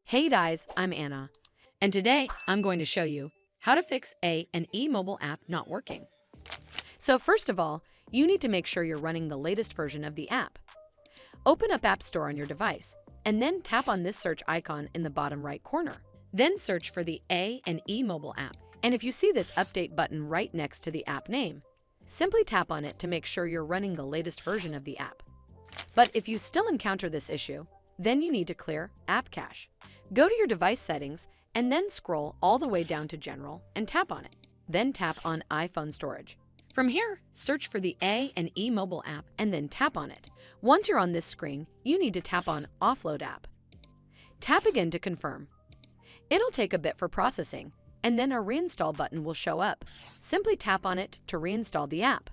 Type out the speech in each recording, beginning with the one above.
Hey guys, I'm Anna, and today I'm going to show you how to fix A&E mobile app not working. So first of all, you need to make sure you're running the latest version of the app. Open up App Store on your device, and then tap on this search icon in the bottom right corner. Then search for the A&E mobile app, and if you see this update button right next to the app name, simply tap on it to make sure you're running the latest version of the app. But if you still encounter this issue, then you need to clear App Cache. Go to your device settings and then scroll all the way down to General and tap on it. Then tap on iPhone Storage. From here, search for the A&E mobile app and then tap on it. Once you're on this screen, you need to tap on Offload App. Tap again to confirm. It'll take a bit for processing, and then a reinstall button will show up. Simply tap on it to reinstall the app.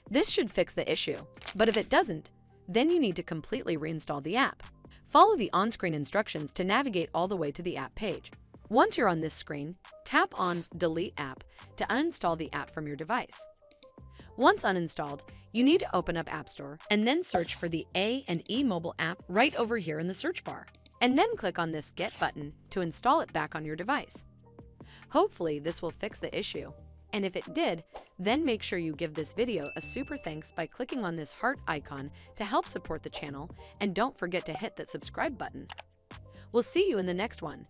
This should fix the issue, but if it doesn't, then you need to completely reinstall the app. Follow the on-screen instructions to navigate all the way to the app page. Once you're on this screen, tap on Delete App to uninstall the app from your device. Once uninstalled, you need to open up App Store and then search for the A&E mobile app right over here in the search bar, and then click on this Get button to install it back on your device. Hopefully, this will fix the issue. And if it did, then make sure you give this video a super thanks by clicking on this heart icon to help support the channel, and don't forget to hit that subscribe button. We'll see you in the next one.